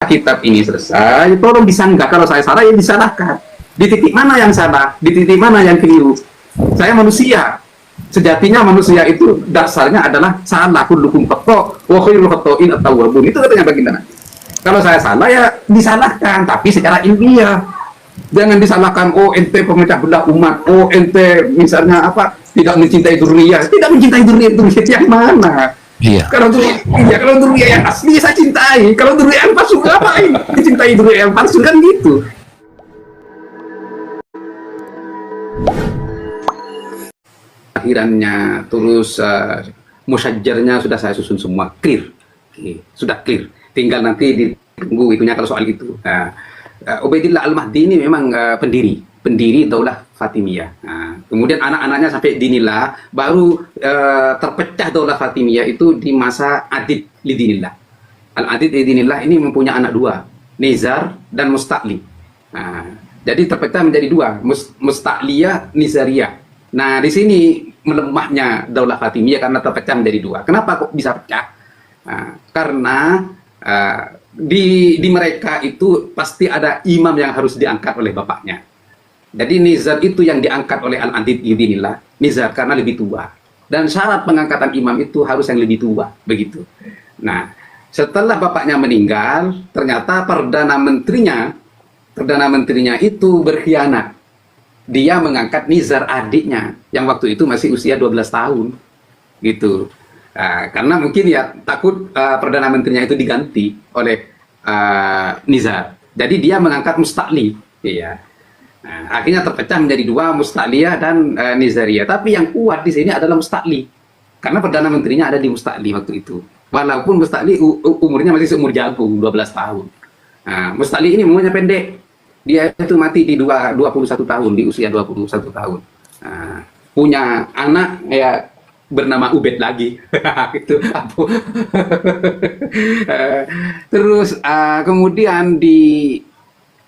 kitab ini selesai, tolong disanggah. Kalau saya salah, ya disalahkan. Di titik mana yang salah, di titik mana yang keliru. Saya manusia. Sejatinya manusia itu dasarnya adalah salah. Kullukum khata' wa khairul khata'in at-tawwabun. Itu katanya baginda Nabi. Kalau saya salah, ya disalahkan, tapi secara ilmiah. Jangan disalahkan, oh ente pemecah belah umat, oh ente misalnya apa, tidak mencintai dunia. Tidak mencintai dunia yang mana? Iya. Kalau dunia yang asli saya cintai. Kalau dunia yang palsu ngapain? Dicintai dunia yang palsu kan gitu. Akhirannya terus musyajarnya sudah saya susun semua clear. Oke, sudah clear. Tinggal nanti ditunggu itunya kalau soal itu. Ubaidillah Al-Mahdi ini memang pendiri Daulah Fatimiyah. Kemudian anak-anaknya sampai dinillah, baru terpecah Daulah Fatimiyah itu di masa Adid Lidinillah. Al-Adid Lidinillah ini mempunyai anak dua, Nizar dan Musta'li. Jadi terpecah menjadi dua, Musta'liyah, Nizariyah. Nah, di sini melemahnya Daulah Fatimiyah karena terpecah menjadi dua. Kenapa kok bisa pecah? Karena di mereka itu pasti ada imam yang harus diangkat oleh bapaknya. Jadi Nizar itu yang diangkat oleh Al-Adid Lidinillah, Nizar karena lebih tua. Dan syarat pengangkatan imam itu harus yang lebih tua, begitu. Nah, setelah bapaknya meninggal, ternyata Perdana Menterinya itu berkhianat. Dia mengangkat Nizar adiknya yang waktu itu masih usia 12 tahun gitu. Karena mungkin ya takut Perdana Menterinya itu diganti oleh Nizar. Jadi dia mengangkat Musta'li ya. Akhirnya terpecah menjadi dua, Musta'liyah dan Nizariyah. Tapi yang kuat di sini adalah Musta'li. Karena Perdana Menterinya ada di Musta'li waktu itu. Walaupun Musta'li umurnya masih seumur jagung, 12 tahun. Musta'li ini umurnya pendek. Dia itu mati di 21 tahun, di usia 21 tahun. Punya anak ya bernama Ubed lagi. Gitu. Terus kemudian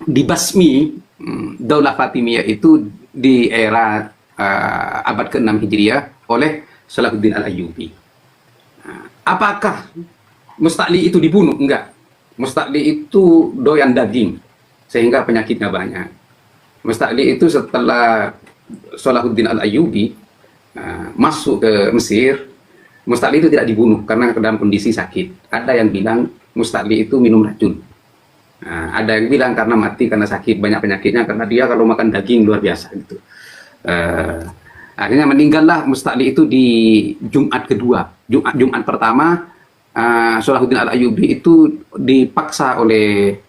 dibasmi Daulah Fatimiyah itu di era abad ke-6 Hijriah oleh Salahuddin Al-Ayyubi. Apakah Musta'li itu dibunuh? Enggak. Musta'li itu doyan daging, sehingga penyakitnya banyak. Musta'li itu setelah Salahuddin Al-Ayyubi masuk ke Mesir, Musta'li itu tidak dibunuh karena dalam kondisi sakit. Ada yang bilang Musta'li itu minum racun. Ada yang bilang karena mati karena sakit, banyak penyakitnya, karena dia kalau makan daging luar biasa gitu. Akhirnya meninggallah Musta'li itu di Jumat kedua. Jumat pertama Salahuddin Al-Ayyubi itu dipaksa oleh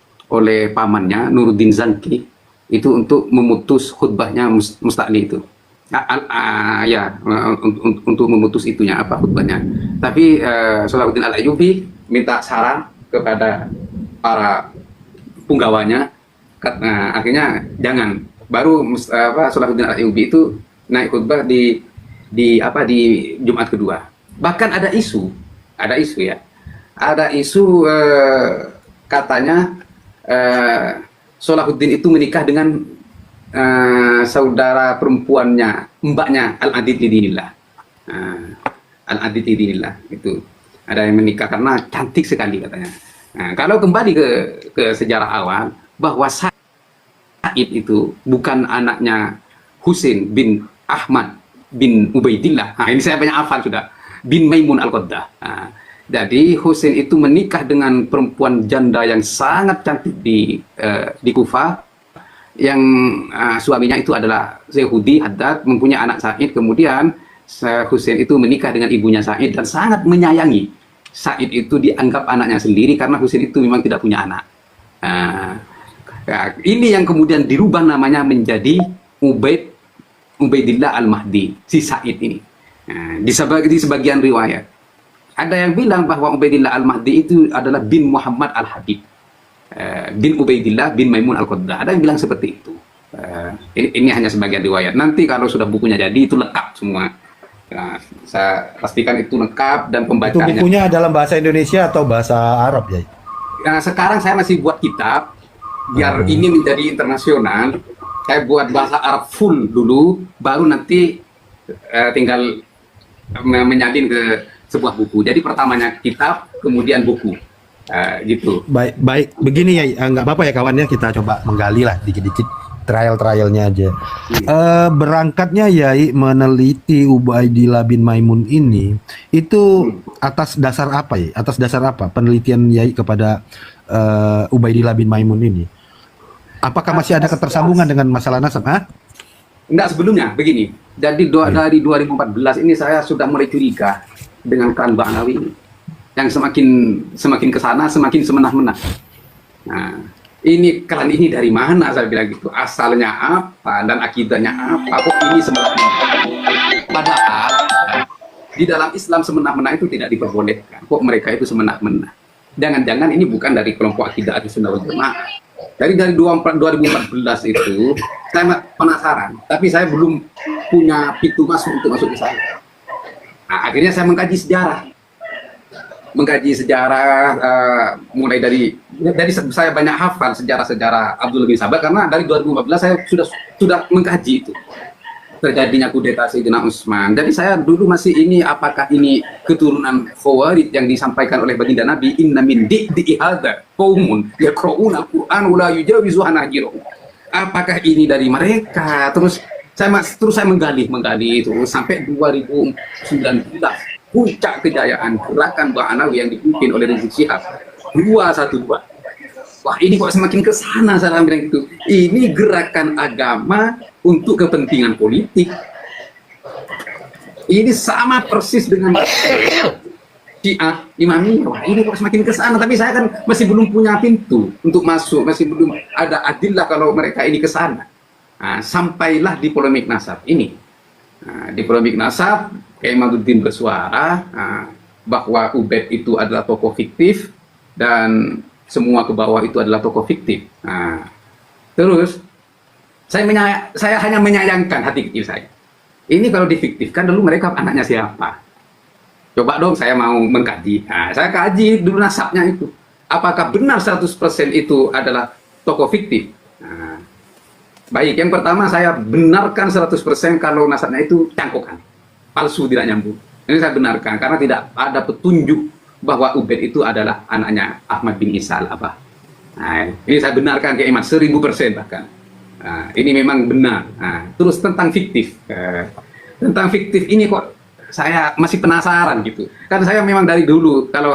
pamannya Nuruddin Zanki itu untuk memutus khutbahnya Musta'li itu. Untuk memutus itunya apa khutbahnya. Tapi Salahuddin Al-Ayyubi minta saran kepada para punggawanya, akhirnya jangan. Baru Salahuddin Al-Ayyubi itu naik khutbah di Jumat kedua. Bahkan ada isu ya. Ada isu katanya Salahuddin itu menikah dengan saudara perempuannya, mbaknya Al-Adid Lidinillah. Al-Adid Lidinillah itu ada yang menikah karena cantik sekali katanya. Kalau kembali ke sejarah awal, bahwa Said itu bukan anaknya Husain bin Ahmad bin Ubaidillah. Ini saya banyak hafal sudah. Bin Maimun Al-Qaddah. Jadi Husain itu menikah dengan perempuan janda yang sangat cantik di Kufah, yang suaminya itu adalah Yahudi Haddad, mempunyai anak Said. Kemudian Husain itu menikah dengan ibunya Said dan sangat menyayangi. Said itu dianggap anaknya sendiri karena Husain itu memang tidak punya anak. Ini yang kemudian dirubah namanya menjadi Ubaidillah Al-Mahdi, si Said ini. Di sebagian riwayat ada yang bilang bahwa Ubaidillah Al-Mahdi itu adalah bin Muhammad Al-Habib, bin Ubaidillah bin Maimun Al-Qaddah. Ada yang bilang seperti itu. Ini hanya sebagian riwayat. Nanti kalau sudah bukunya jadi itu lengkap semua. Saya pastikan itu lengkap dan pembacanya. Itu bukunya dalam bahasa Indonesia atau bahasa Arab ya? Sekarang saya masih buat kitab biar ini menjadi internasional. Saya buat bahasa Arab full dulu, baru nanti tinggal menyalin ke sebuah buku. Jadi pertamanya kitab, kemudian buku. Gitu. Baik, baik. Begini ya, nggak apa-apa ya kawannya, kita coba menggali lah dikit-dikit trial-trialnya aja. Berangkatnya Yai meneliti Ubaidillah bin Maimun ini, itu atas dasar apa ya? Atas dasar apa penelitian Yai kepada Ubaidillah bin Maimun ini? Apakah masih ada ketersambungan dengan masalah nasab? Enggak, sebelumnya begini. Jadi dari 2014 ini saya sudah mulai curiga dengan klan Ba'alawi ini, yang semakin ke sana semakin semenah-menah. Nah, ini klan ini dari mana, saya bilang gitu, asalnya apa dan akidahnya apa, kok ini semenah-menah. Padahal di dalam Islam semenah-menah itu tidak diperbolehkan. Kok mereka itu semenah-menah? Jangan-jangan ini bukan dari kelompok akidah Ahlussunnah wal Jamaah. Dari 2014 itu saya penasaran, tapi saya belum punya pintu masuk untuk masuk ke sana. Nah, akhirnya saya mengkaji sejarah, mulai dari saya banyak hafal sejarah Abdullah bin Sabah, karena dari 2014 saya sudah mengkaji itu terjadinya kudeta Sayyidina Utsman. Jadi saya dulu masih ini, apakah ini keturunan Khawarij yang disampaikan oleh baginda Nabi, inna min di'i hadza qaumun yaqra'una al-Qur'an wa la yujawizu hanajirahum. Apakah ini dari mereka? Terus saya menggali itu sampai 2019, puncak kejayaan gerakan Ba'alawi yang dipimpin oleh Rizik Syihab 212. Wah, ini kok semakin ke sana, saya bilang gitu. Ini gerakan agama untuk kepentingan politik. Ini sama persis dengan Syiah, Imamiyah. Wah, ini kok semakin ke sana, tapi saya kan masih belum punya pintu untuk masuk, masih belum ada adillah kalau mereka ini ke sana. Nah, sampailah di polemik nasab ini. Nah, di polemik nasab, Kiai Imaduddin bersuara bahwa Ubaid itu adalah tokoh fiktif dan semua ke bawah itu adalah tokoh fiktif. Nah, terus saya hanya menyayangkan hati kecil saya. Ini kalau difiktifkan dulu mereka anaknya siapa? Coba dong, saya mau mengkaji. Nah, saya kaji dulu nasabnya itu. Apakah benar 100% itu adalah tokoh fiktif? Nah, baik, yang pertama saya benarkan 100% kalau nasabnya itu cangkokan. Palsu, tidak nyambung. Ini saya benarkan karena tidak ada petunjuk bahwa Ubaid itu adalah anaknya Ahmad bin Isa al-Abah. Nah, ini saya benarkan ke Iman 1000% bahkan. Nah, ini memang benar. Nah, terus tentang fiktif, ini kok saya masih penasaran gitu. Kan saya memang dari dulu kalau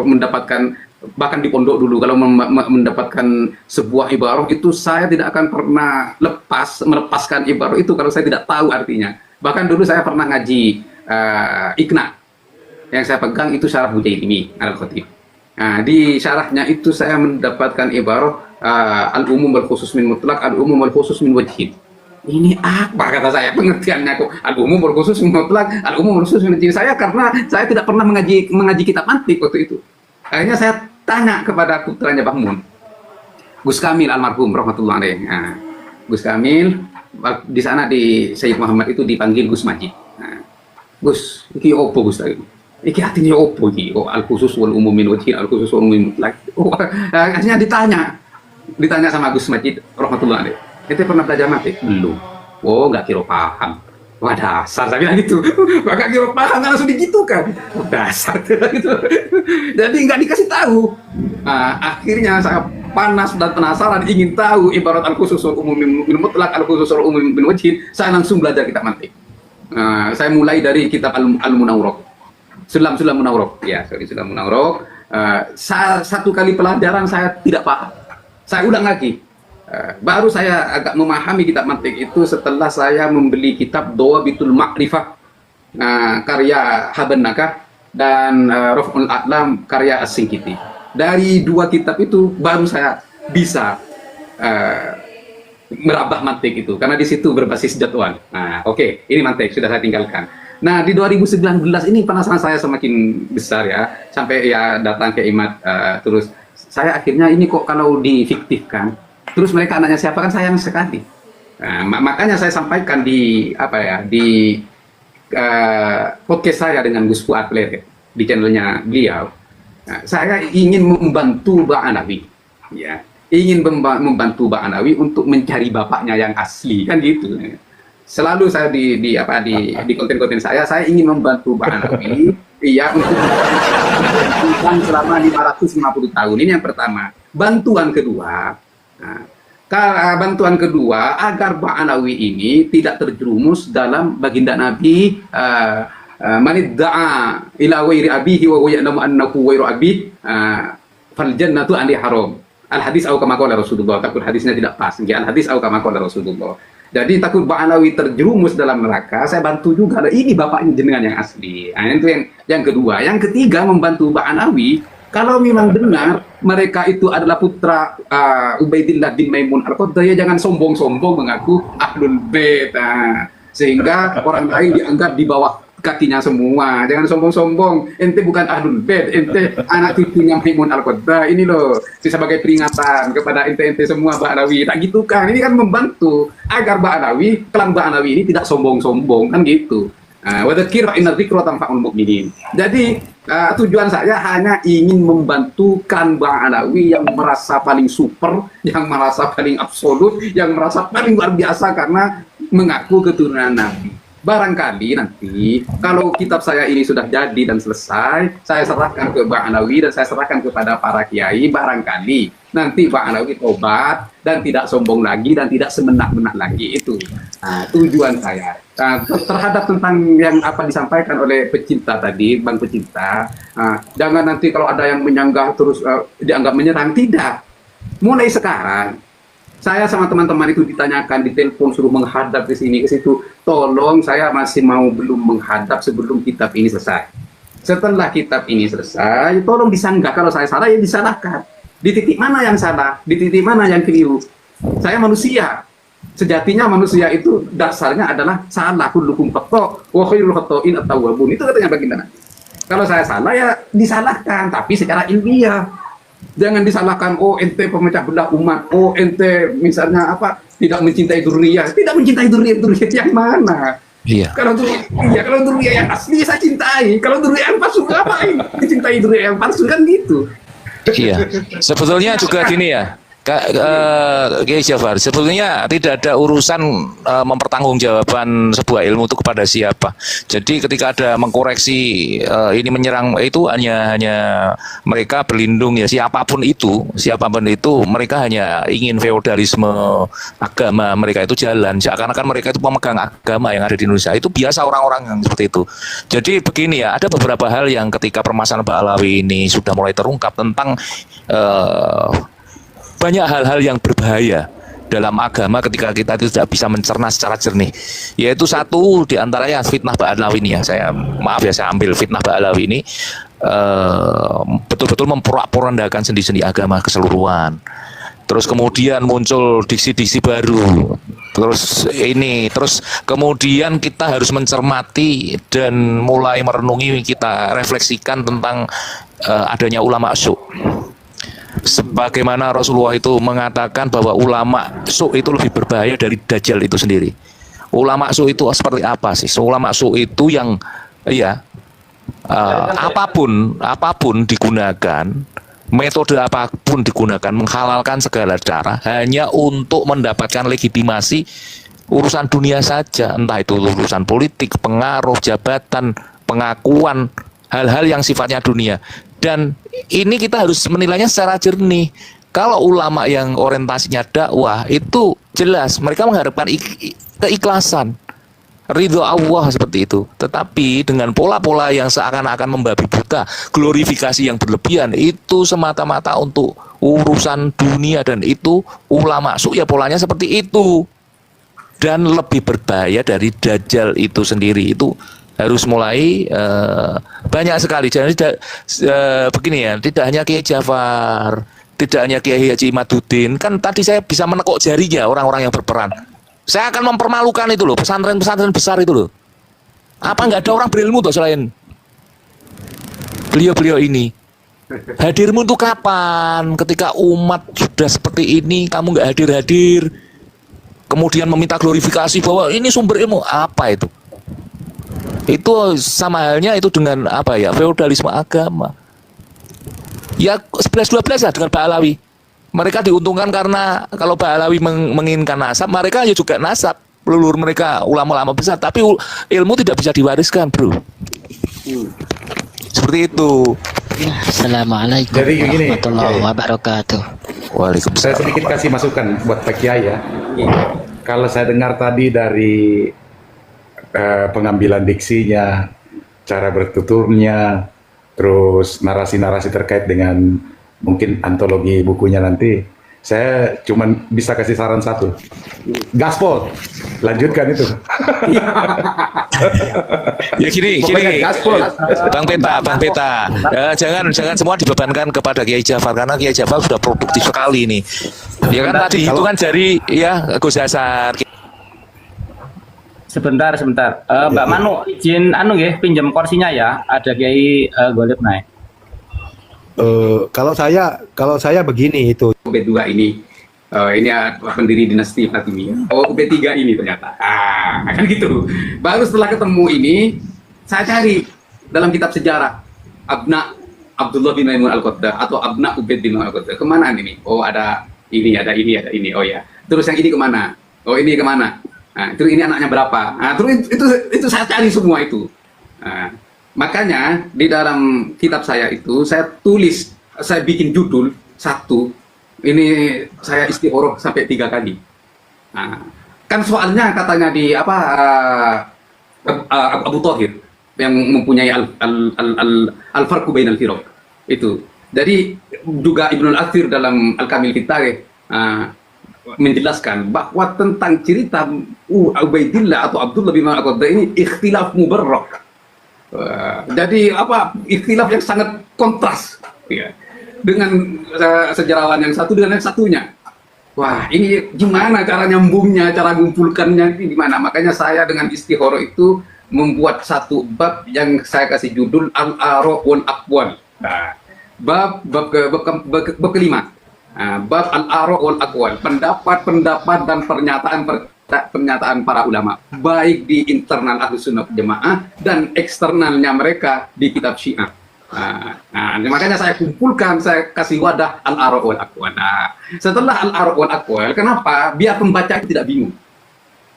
mendapatkan, bahkan di pondok dulu, kalau mendapatkan sebuah ibarah itu saya tidak akan pernah melepaskan ibarah itu kalau saya tidak tahu artinya. Bahkan dulu saya pernah ngaji Iqna. Yang saya pegang itu syarah Hujairimi al-Khatib. Nah, di syarahnya itu saya mendapatkan ibarah al-umum wal khusus min mutlaq, al-umum wal khusus min wajhid. Ini apa kata saya pengertiannya kok al-umum wal khusus min mutlaq, al-umum wal khusus min wajhid. Saya karena saya tidak pernah mengaji kitab mantik waktu itu. Akhirnya saya tanya kepada putranya Bang Mun, Gus Kamil almarhum rahmatullah alaih. Nah, Gus Kamil di sana di Sayyid Muhammad itu dipanggil Gus Majid. Nah, Gus, iki opo Gus tadi? Iki artinya opo iki? Oh, al-khusus wal umum min wajhin, al-khusus wal umum mutlaq. Oh, akhirnya ditanya sama Gus Majid rahmatullah alaih. Ente pernah belajar matik? Belum. Oh, nggak kira paham. Wah, dasar, saya bilang gitu. Nggak kira paham, kan langsung digitukan. Oh, dasar, gitu. Jadi nggak dikasih tahu. Nah, akhirnya saya panas dan penasaran, ingin tahu ibarat al-khusus wal umum min mutlaq, al-khusus wal umum min wajhin. Saya langsung belajar kitab mantik. Saya mulai dari kitab Al-Munawwarah. Sulam Munawwarah, ya, Sulam Munawwarah. Satu kali pelajaran saya tidak paham, saya ulang lagi. Baru saya agak memahami kitab mantik itu setelah saya membeli kitab Dawabitul Ma'rifah karya Haben Nakah dan Raf'ul A'lam karya As-Singkiti. Dari dua kitab itu baru saya bisa merabah mantik itu, karena di situ berbasis jadwal. Nah, oke, ini mantik sudah saya tinggalkan. Nah, di 2019 ini penasaran saya semakin besar ya, sampai ya datang ke IMAD, terus saya akhirnya ini kok kalau difiktifkan, terus mereka anaknya siapa, kan sayang sekali. Nah, makanya saya sampaikan di podcast saya dengan Gus Fuad Pleret, di channelnya beliau. Nah, saya ingin membantu Ba'alawi, ya, ingin membantu Ba'alawi untuk mencari bapaknya yang asli, kan gitu. Selalu saya di konten-konten saya ingin membantu Ba'alawi, iya, untuk dipertahankan selama 550 tahun. Ini yang pertama. Bantuan kedua, bantuan kedua agar Ba'alawi ini tidak terjerumus dalam baginda Nabi manidda'a ila wairi abihi wa ya'lamu annahu wairu abih fal jannatu ali haram. Al hadis au kama qala Rasulullah. Takut hadisnya tidak pas. Al hadis au kama qala Rasulullah. Jadi takut Ba'alawi terjerumus dalam neraka, saya bantu juga. Ini bapaknya jenengan yang asli. Nah, itu yang kedua. Yang ketiga, membantu Ba'alawi. Kalau memang benar mereka itu adalah putra Ubaidillah bin Maimun Al-Qadda, ya jangan sombong-sombong mengaku Ahlul Bait. Sehingga orang lain dianggap di bawah kakinya semua. Jangan sombong-sombong. Ente bukan Ahlul Bait, ente anak cucunya Maimun Al-Qadda. Ini loh, sebagai peringatan kepada ente-ente semua Ba'alawi. Tak gitu kan? Ini kan membantu agar Ba'alawi, klan Ba'alawi ini tidak sombong-sombong, kan gitu. Wa dzakir fa inna dzikra tanfa'ul mu'minin. Jadi tujuan saya hanya ingin membantu klan Ba'alawi yang merasa paling super, yang merasa paling absolut, yang merasa paling luar biasa karena mengaku keturunan Nabi. Barangkali nanti kalau kitab saya ini sudah jadi dan selesai, saya serahkan ke Ba'alawi dan saya serahkan kepada para kiai. Barangkali nanti Ba'alawi tobat dan tidak sombong lagi dan tidak semenak-menak lagi. Itu tujuan saya. Terhadap tentang yang apa disampaikan oleh pecinta tadi, Bang Pecinta, jangan nanti kalau ada yang menyanggah terus dianggap menyerang. Tidak. Mulai sekarang saya sama teman-teman itu ditanyakan, ditelepon suruh menghadap ke sini ke situ. Tolong, saya masih mau belum menghadap sebelum kitab ini selesai. Setelah kitab ini selesai, tolong disanggah. Kalau saya salah ya disalahkan. Di titik mana yang salah, di titik mana yang keliru. Saya manusia. Sejatinya manusia itu dasarnya adalah salah. Kullukum khata' wa khairul khata'in at-tawwabun. Itu katanya baginda Nabi. Kalau saya salah ya disalahkan, tapi secara ilmiah. Jangan disalahkan, oh ente pemecah belah umat, oh ente misalnya apa, tidak mencintai dzurriyyah. Tidak mencintai dzurriyyah yang mana? Iya. Kalau dzurriyyah yang asli saya cintai. Kalau dzurriyyah yang palsu ngapain? Mencintai dzurriyyah yang palsu kan gitu. Iya. Sebetulnya juga gini ya. Kiai Jafar, sebetulnya tidak ada urusan mempertanggungjawabkan sebuah ilmu itu kepada siapa. Jadi ketika ada mengkoreksi ini menyerang itu hanya mereka berlindung ya siapapun itu mereka hanya ingin feodalisme agama mereka itu jalan. Seakan-akan mereka itu pemegang agama yang ada di Indonesia. Itu biasa orang-orang yang seperti itu. Jadi begini ya, ada beberapa hal yang ketika permasalahan Ba'alawi ini sudah mulai terungkap tentang banyak hal-hal yang berbahaya dalam agama ketika kita tidak bisa mencerna secara jernih. Yaitu satu diantaranya fitnah Ba'alawi ini ya. Saya ambil fitnah Ba'alawi ini betul-betul memporak-porandakan sendi-sendi agama keseluruhan. Terus kemudian muncul diksi-diksi baru. Terus kemudian kita harus mencermati dan mulai merenungi, kita refleksikan tentang adanya ulama su'. Sebagaimana Rasulullah itu mengatakan bahwa ulama su' itu lebih berbahaya dari Dajjal itu sendiri. Ulama su' itu seperti apa sih? Ulama su' itu yang apapun digunakan, metode apapun digunakan, menghalalkan segala cara hanya untuk mendapatkan legitimasi urusan dunia saja, entah itu urusan politik, pengaruh, jabatan, pengakuan, hal-hal yang sifatnya dunia. Dan ini kita harus menilainya secara jernih. Kalau ulama yang orientasinya dakwah itu jelas mereka mengharapkan keikhlasan, ridho Allah seperti itu. Tetapi dengan pola-pola yang seakan-akan membabi buta, glorifikasi yang berlebihan, itu semata-mata untuk urusan dunia, dan itu ulama su' ya polanya seperti itu. Dan lebih berbahaya dari Dajjal itu sendiri. Itu harus mulai banyak sekali. Jadi begini ya, tidak hanya Kiai Jafar, tidak hanya Kiai Haji Imaduddin. Kan tadi saya bisa menekuk jarinya orang-orang yang berperan. Saya akan mempermalukan itu loh, pesantren-pesantren besar itu loh. Apa nggak ada orang berilmu tuh selain beliau-beliau ini? Hadirmu itu kapan? Ketika umat sudah seperti ini, kamu nggak hadir-hadir, kemudian meminta glorifikasi bahwa ini sumber ilmu. Apa itu? Itu sama halnya itu dengan apa ya, feodalisme agama. Ya 11-12 lah dengan Ba'alawi. Mereka diuntungkan karena kalau Ba'alawi menginginkan nasab, mereka ya juga nasab, leluhur mereka ulama-ulama besar, tapi ilmu tidak bisa diwariskan, bro. Seperti itu. Assalamualaikum Jadi gini, warahmatullahi Kiai. wabarakatuh. Saya Waalaikumsalam. sedikit kasih masukan buat Pak Kiai ya. Kalau saya dengar tadi dari pengambilan diksinya, cara bertuturnya, terus narasi-narasi terkait dengan mungkin antologi bukunya nanti, saya cuman bisa kasih saran satu. Gaspol, lanjutkan itu. Ya gini, Pokoknya gini. gaspol. Bang Peta. Jangan semua dibebankan kepada Kiai Jafar karena Kiai Jafar sudah produktif sekali nih. Ya kan tadi hitungan jari ya Gus Hasan. Sebentar. Mbak Manu, izin ya, pinjam kursinya ya. Ada Kiai Golib naik. Kalau saya begini itu. Ubed 2 ini pendiri dinasti Fatimiyah. Oh, Ubed 3 ini ternyata. Kan gitu. Baru setelah ketemu ini, saya cari dalam kitab sejarah Abna Abdullah bin Maimun Al-Qaddar atau Abna Ubed bin Maimun Al-Qaddar. Kemana ini? Oh, ada ini. Oh ya. Terus yang ini kemana? Oh, ini kemana? Nah, terus ini anaknya berapa? Nah, terus itu saya cari semua itu. Nah, makanya di dalam kitab saya itu saya tulis, saya bikin judul satu. Ini saya istikharah sampai 3 kali. Nah, kan soalnya katanya di Abu Thahir yang mempunyai al-farqu bainal firaq itu. Jadi juga Ibnu Al-Athir dalam Al-Kamil fi Tarikh menjelaskan bahwa tentang cerita Ubaidillah atau Abdullah bin Al-Qaddar ini ikhtilaf mubarrak. Jadi ikhtilaf yang sangat kontras ya, dengan sejarawan yang satu dengan yang satunya. Wah, ini gimana cara nyambungnya, cara ngumpulkannya ini gimana? Makanya saya dengan istikharah itu membuat satu bab yang saya kasih judul Al-Ara' wal Aqwal. Nah, bab kelima. Bab Al-Ara' wal Aqwal, pendapat dan pernyataan para ulama, baik di internal Ahlus Sunnah Jamaah dan eksternalnya mereka di kitab Syiah. Makanya saya kumpulkan, saya kasih wadah Al-Ara' wal Aqwal. Setelah Al-Ara' wal Aqwal, kenapa? Biar pembaca itu tidak bingung.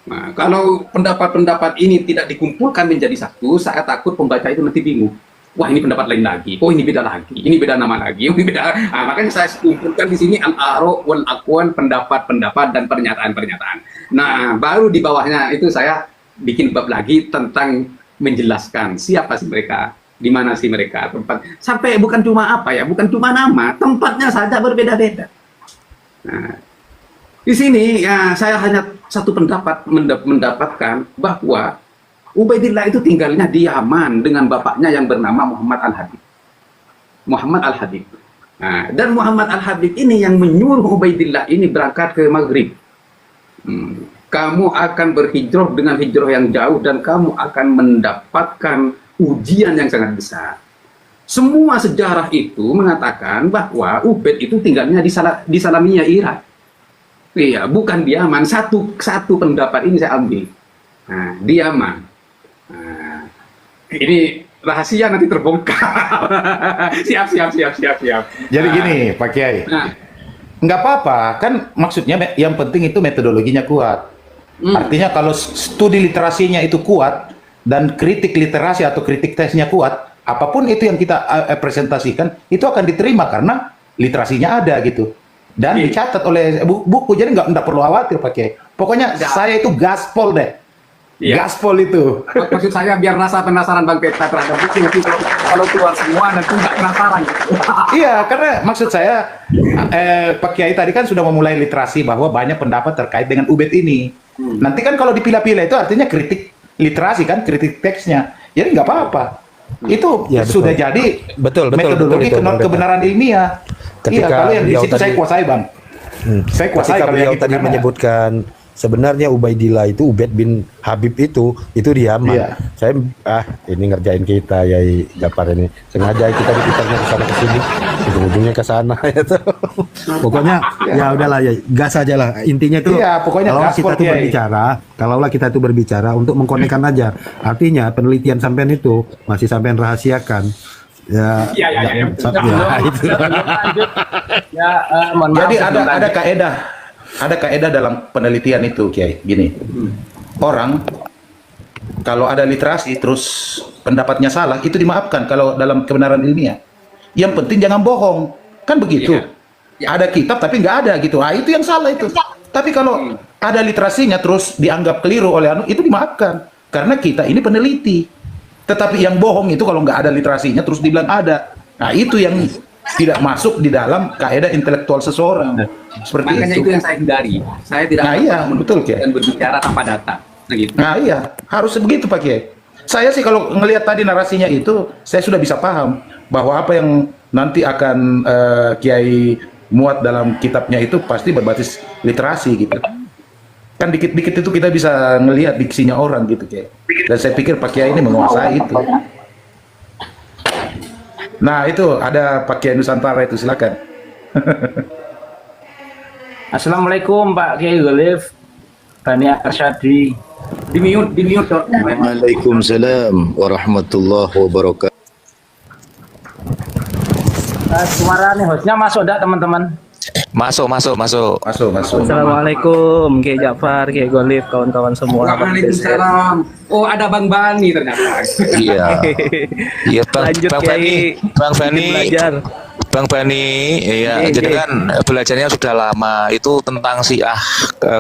Nah, kalau pendapat-pendapat ini tidak dikumpulkan menjadi satu, saya takut pembaca itu nanti bingung. Wah, ini pendapat lain lagi. Oh, ini beda lagi. Ini beda nama lagi. Ini beda. Makanya saya kumpulkan di sini Al-Ara' wal Aqwal, pendapat-pendapat dan pernyataan-pernyataan. Nah, baru di bawahnya itu saya bikin bab lagi tentang menjelaskan siapa sih mereka, di mana sih mereka, tempat. Sampai bukan cuma bukan cuma nama, tempatnya saja berbeda-beda. Nah, di sini ya saya hanya satu pendapat mendapatkan bahwa Ubaidillah itu tinggalnya di Yaman dengan bapaknya yang bernama Muhammad Al-Habib. Nah, dan Muhammad Al-Habib ini yang menyuruh Ubaidillah ini berangkat ke Maghrib. Kamu akan berhijrah dengan hijrah yang jauh dan kamu akan mendapatkan ujian yang sangat besar. Semua sejarah itu mengatakan bahwa Ubaid itu tinggalnya di Salamiyah, Irak. Iya, bukan di Yaman. Satu pendapat ini saya ambil. Nah, di Yaman. Nah, ini rahasia nanti terbongkar. Siap. Jadi gini, Pak Kiai. Nggak apa-apa, kan maksudnya yang penting itu metodologinya kuat. Artinya kalau studi literasinya itu kuat dan kritik literasi atau kritik tesnya kuat, apapun itu yang kita presentasikan itu akan diterima karena literasinya ada gitu. Dan dicatat oleh buku, jadi nggak perlu khawatir Pak Kiai. Pokoknya saya itu gaspol deh. Gaspol itu. Maksud saya biar rasa penasaran Bang Peta terhadap buku nanti kalau keluar semua nanti nggak penasaran. Iya, karena maksud saya Pak Kiai tadi kan sudah memulai literasi bahwa banyak pendapat terkait dengan Ubed ini. Nanti kan kalau dipilah-pilah itu artinya kritik literasi kan, kritik teksnya. Jadi nggak apa-apa. Itu Ya, sudah jadi metodologi kebenaran ilmiah. Iya, kalau yang di situ saya kuasai Bang. Saya kuasai Ketika kalau beliau yang itu tadi karena- menyebutkan sebenarnya Ubaidillah itu Ubed bin Habib itu di Yaman. Iya. Saya ini ngerjain kita ya Jafar ini. Sengaja kita diputarnya ke sana ke sini, ujung-ujungnya ke sana itu. Pokoknya ya udahlah ya, gas aja lah. Intinya itu Iya, pokoknya kalau gaspol, kita tuh Kiai. kalaulah kita itu berbicara untuk mengkonekkan aja. Artinya penelitian sampean itu masih sampean rahasiakan. Ya, Iya. itu. Mohon maaf. Jadi sebelum ada lanjut. kaidah dalam penelitian itu Kiai. Gini. Orang kalau ada literasi terus pendapatnya salah itu dimaafkan kalau dalam kebenaran ilmiah. Yang penting jangan bohong. Kan begitu. Iya. Ada kitab tapi nggak ada gitu. Ah, itu yang salah itu. Tapi kalau ada literasinya terus dianggap keliru oleh anu, itu dimaafkan. Karena kita ini peneliti. Tetapi yang bohong itu kalau nggak ada literasinya terus dibilang ada. Nah, itu yang tidak masuk di dalam kaidah intelektual seseorang. Seperti Makanya itu yang saya hindari. Saya tidak Nah, iya, betul, Kiai. dan berbicara tanpa data. Nah, gitu. Nah iya, harus begitu Pak Kiai. Saya sih kalau ngelihat tadi narasinya itu, saya sudah bisa paham bahwa apa yang nanti akan Kiai muat dalam kitabnya itu pasti berbasis literasi gitu. Kan dikit-dikit itu kita bisa ngelihat diksinya orang gitu Kiai. Dan saya pikir Pak Kiai ini menguasai itu. Nah itu ada Pak Kiai Nusantara itu, silakan. Assalamualaikum Pak Kiai Golif, Bani Arsyadi. Di mute dok. Waalaikumsalam warahmatullahi wabarakatuh. Suara nih hostnya masuk enggak teman-teman? Masuk. Masuk. Assalamualaikum Kiai Ja'far, Kiai Golif, kawan-kawan semua. Waalaikumsalam. Oh ada Bang Bani ternyata. Iya. Iya Bang Lanjut, Bang Kiai. Bani, Bang Bani. Belajar. Bang Bani, iya, Iya, jadi iya. kan belajarnya sudah lama. Itu tentang Syiah,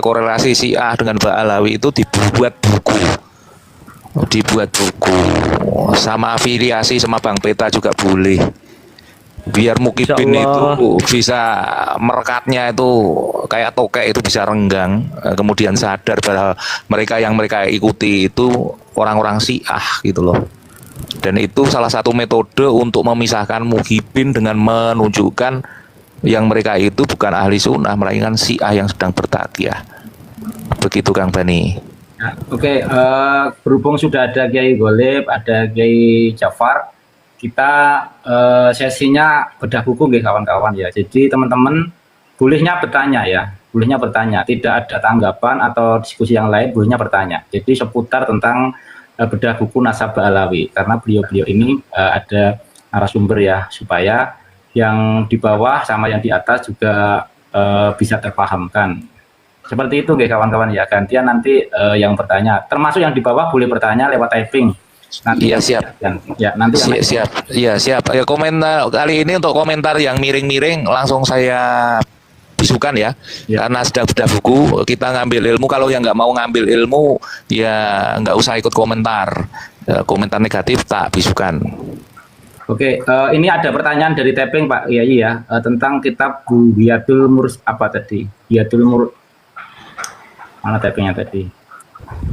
korelasi Syiah dengan Ba'alawi itu dibuat buku. Sama afiliasi sama Bang Peta juga boleh. Biar Mukibin Insya Allah. itu bisa merekatnya itu kayak tokek itu bisa renggang, kemudian sadar bahwa mereka yang mereka ikuti itu orang-orang Syiah gitu loh. Dan itu salah satu metode untuk memisahkan Muhibin dengan menunjukkan yang mereka itu bukan ahli sunnah, melainkan Syiah yang sedang bertakyah. Begitu Kang Bani. Ya, Oke, berhubung sudah ada Kiai Golib, ada Kiai Ja'far, kita sesinya bedah buku nggih kawan-kawan ya. Jadi teman-teman bolehnya bertanya ya, bolehnya bertanya. Tidak ada tanggapan atau diskusi yang lain, bolehnya bertanya. Jadi seputar tentang bedah buku Nasab Ba'alawi, karena beliau-beliau ini ada narasumber ya, supaya yang di bawah sama yang di atas juga bisa terpahamkan. Seperti itu nggih kawan-kawan ya, gantian nanti yang bertanya, termasuk yang di bawah boleh bertanya lewat typing. Nanti Iya, siap. Ya, nanti yang Siap. Iya, siap. Ya, komentar kali ini untuk komentar yang miring-miring langsung saya bisukan ya. Ya. Karena sedang bedah buku, kita ngambil ilmu. Kalau yang nggak mau ngambil ilmu, ya nggak usah ikut komentar. Komentar negatif tak bisukan. Oke, ini ada pertanyaan dari tapping Pak Yai ya, tentang kitab Buhyatul Murus apa tadi? Buhyatul Murus mana tappingnya tadi?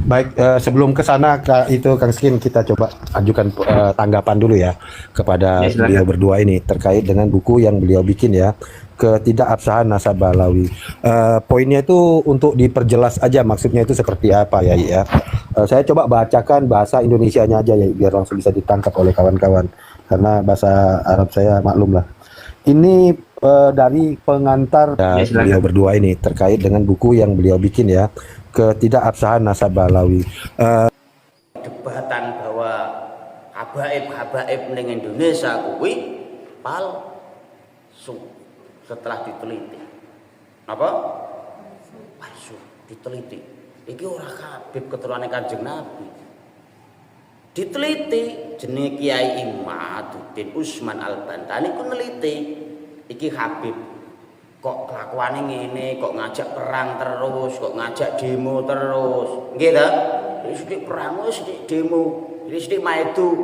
Baik, sebelum ke sana itu Kang Skin, kita coba ajukan tanggapan dulu ya kepada Ya, silakan. beliau berdua ini terkait dengan buku yang beliau bikin ya, Ketidakabsahan Nasab Ba'alawi. Poinnya itu untuk diperjelas aja, maksudnya itu seperti apa ya. Saya coba bacakan bahasa Indonesianya aja ya, biar langsung bisa ditangkap oleh kawan-kawan, karena bahasa Arab saya maklum lah. Ini dari pengantar Ya, silakan. beliau berdua ini terkait dengan buku yang beliau bikin ya, Ketidakabsahan Nasab Ba'alawi. Debatan bahwa habaib ning Indonesia kuwi palsu setelah diteliti. Apa? Palsu diteliti. Iki ora Habib keturunane Kanjeng Nabi. Diteliti jenenge Kiai Imaduddin Usman Al-Bantani ku neliti. Iki Habib kok kelakuane ngene, kok ngajak perang terus, kok ngajak demo terus. Nggih ta? Sithik perang, sithik demo, sithik maidu,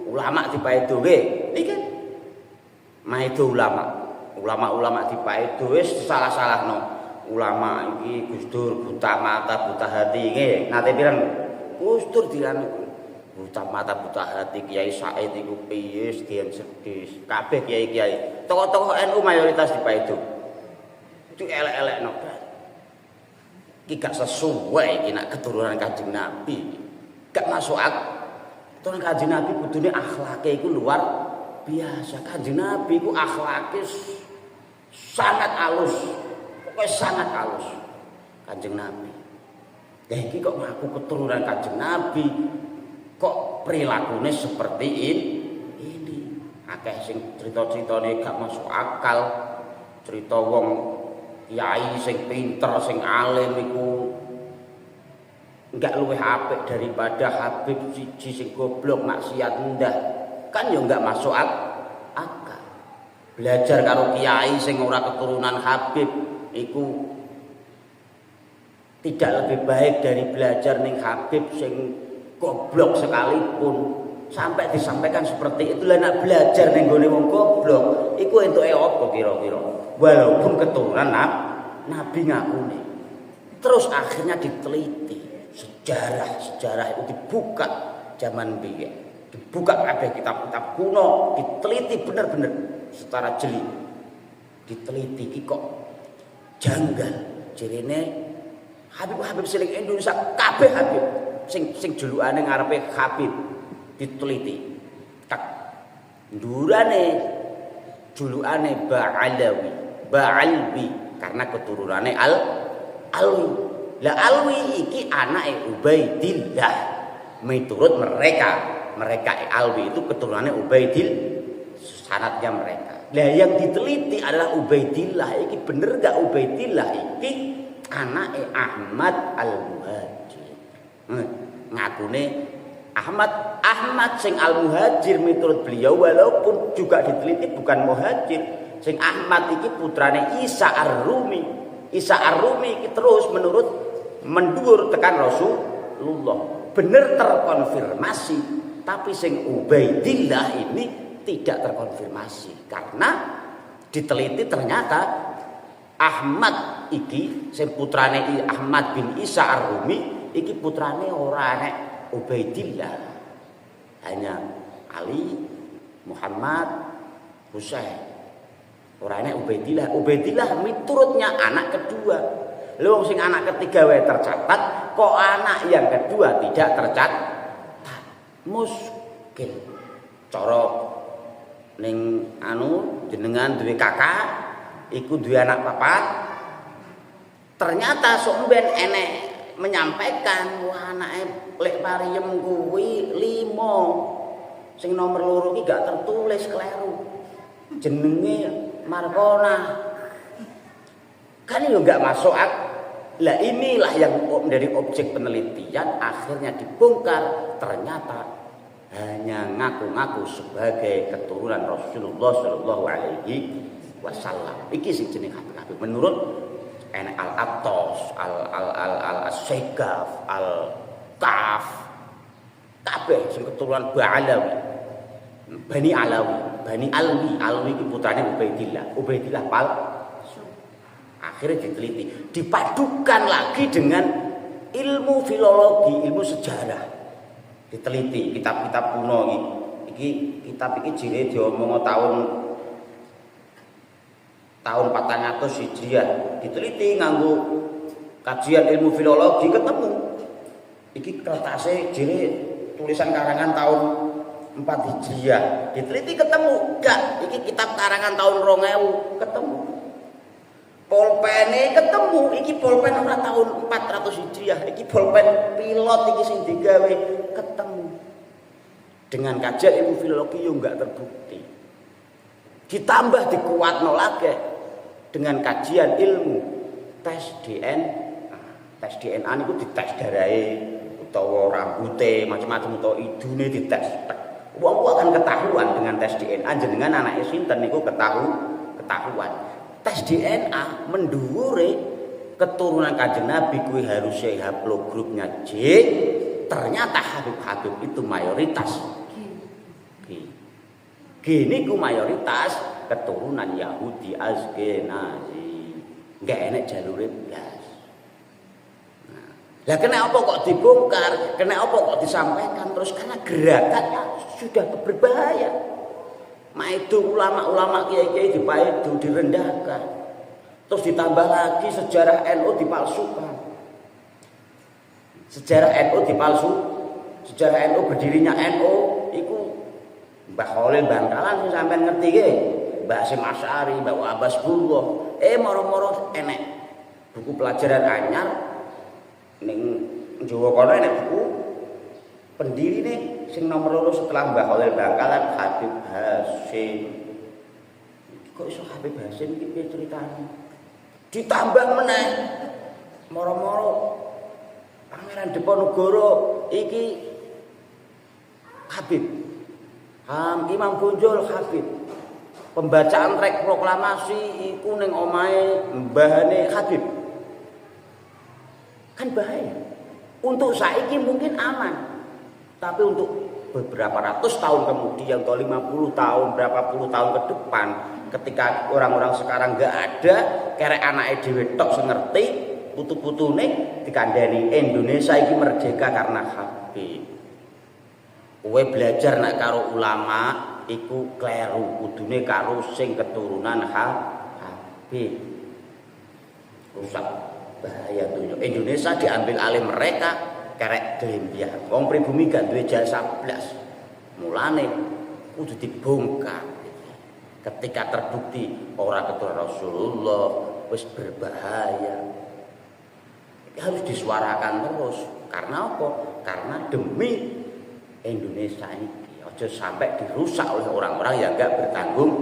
ulama dipaidu nggih. Niki maidu ulama dipaidu wis salah-salahno. Ulama iki Gus Dur buta mata buta hati nggih. Nate pirang Gus Dur dianu buta mata buta hati Kiai Said iku piye diam sedis. Kabeh kiai-kiai, tokoh-tokoh NU mayoritas dipaidu. Itu elek-elekno. Iki gak sesuai iki nak keturunan Kanjeng Nabi. Gak masuk akal. Keturunan Kanjeng Nabi kudune akhlake iku luar biasa. Kanjeng Nabi iku akhlake sangat halus. Pokoknya sangat halus. Kanjeng Nabi. Lah iki kok ngaku keturunan Kanjeng Nabi, kok perilakunya seperti ini. Akeh sing cerita-ceritane gak masuk akal. Cerita wong kiai sing pinter, sing alim iku enggak luwih apik daripada Habib siji sing goblok maksiat ndah. Kan ya enggak masuk akal. belajar karo kiai sing ora keturunan Habib iku tidak lebih baik dari belajar ning Habib sing goblok sekalipun. Sampai disampaikan seperti itu, lah nak belajar ning gone wong goblok iku entuke apa kira-kira? Walaupun keturunan Nabi ngakune. Terus akhirnya diteliti sejarah itu dibuka zaman biyen. Dibuka kabeh kitab-kitab kuno, diteliti bener-bener secara jeli. Diteliti iki kok janggal. Jirine Habib sing Indonesia kabeh Habib sing julukane ngarepe Habib diteliti. Tak ndurane julukane Ba'alwi karena keturunannya Alwi. Lah Alwi iki anake Ubaidillah. Menurut mereka Alwi itu keturunannya Ubaidillah, sanadnya mereka. Lah yang diteliti adalah Ubaidillah. Iki bener gak Ubaidillah iki anake Ahmad Al-Muhajir. Ngakune Ahmad sing Al-Muhajir menurut beliau, walaupun juga diteliti bukan Muhajir. Sing Ahmad iki putrane Isa Ar-Rumi. Isa Ar-Rumi iki terus mendur tekan Rasulullah. Bener terkonfirmasi, tapi sing Ubaidillah ini tidak terkonfirmasi karena diteliti ternyata Ahmad iki sing putrane Ahmad bin Isa Ar-Rumi iki putrane ora nek Ubaidillah, hanya Ali, Muhammad, Husain. Orangnya Ubaidillah. Ubaidillah miturutnya anak kedua. Lho sing anak ketiga wae tercatat, kok anak yang kedua tidak tercatat? Muskil. Cara ning jenengan duwe kakak, iku duwe anak papat. Ternyata sok ben enek menyampaikan wah anake lek pariem kuwi 5. Sing nomor 2 iki gak tertulis kleru. Jenenge Markona. Kan itu gak masuk akal. Lah inilah yang menjadi objek penelitian, akhirnya dibongkar ternyata hanya ngaku-ngaku sebagai keturunan Rasulullah Shallallahu Alaihi Wasallam. Iki sing jeneng Habib menurut Al-Attos, Al-Segaf, Al-Kaf, kabeh sing keturunan Ba'alawi, Bani Alawi, Bani Alwi itu putranya Ubaidillah palsu. Akhirnya diteliti, dipadukan lagi dengan ilmu filologi, ilmu sejarah. Diteliti kitab-kitab kuno iki kitab iki jine diomong tahun 400 Hijriah. Diteliti nganggo kajian ilmu filologi ketemu. Iki kertasnya jine tulisan karangan tahun 4 Hijriah. Diteliti ketemu gak? Iki kitab karangan tahun 2000 ketemu. Polpene ketemu, iki polpen ora tahun 400 Hijriah. Iki polpen pilot iki sing digawe ketemu. Dengan kajian ilmu filologi yo enggak terbukti. Ditambah dikuatno lagi dengan kajian ilmu tes DNA. Tes DNA niku dites darahe utawa rambute macam-macam utawa idune dites. Wong akan ketahuan dengan tes DNA jenengan anake sinten niku ketahuan. Tes DNA mendhuwure keturunan Kanjeng Nabi kuwi harusnya haplogrupnya J. Ternyata Habib itu mayoritas G niku mayoritas keturunan Yahudi Askenazi. Enggak enak jalure blas. Lah kenapa kok dibongkar? Kenapa kok disampaikan terus? Karena gerakannya sudah berbahaya. Maidu ulama-ulama kiai-kiai dipaidu, direndahkan. Terus ditambah lagi sejarah NU dipalsukan. Sejarah NU Sejarah NU berdirinya NU iku Mbah Khalil Bangkalan sing sampean ngerti nggih. Mbah Hasyim Asy'ari, Mbah Abbas Bullah. Moro-moro enek buku pelajaran anyar ning Jawa kono enek buku pendiri nih sing nomor 2 setelah Mbah Khalil Bangkalan Habib Hasyim. Kok iso Habib Hasyim iki piye ceritane? Ditambah meneh moro-moro Pangeran Diponegoro iki Habib. Imam Bonjol Habib. pembacaan rek proklamasi iku ning omahe mbahane Habib. Kan bahaya. Untuk saiki mungkin aman. Tapi untuk beberapa ratus tahun kemudian atau 50 tahun, berapa puluh tahun ke depan, ketika orang-orang sekarang nggak ada, kerek anake dhewe tok sing ngerti, putu-putune dikandani Indonesia iki merdeka karena Habib. Kowe belajar nak karo ulama iku kleru, kudune karo sing keturunan Habib. Rusak bahaya tuh. Indonesia diambil alih mereka kerek Gembia. Wong pribumi gak duwe jasa blas. Mulane kudu dibongkar. Ketika terbukti orang keturunan Rasulullah wis berbahaya. Harus disuarakan terus. Karena apa? Karena demi Indonesia ini. Aja sampai dirusak oleh orang-orang yang gak bertanggung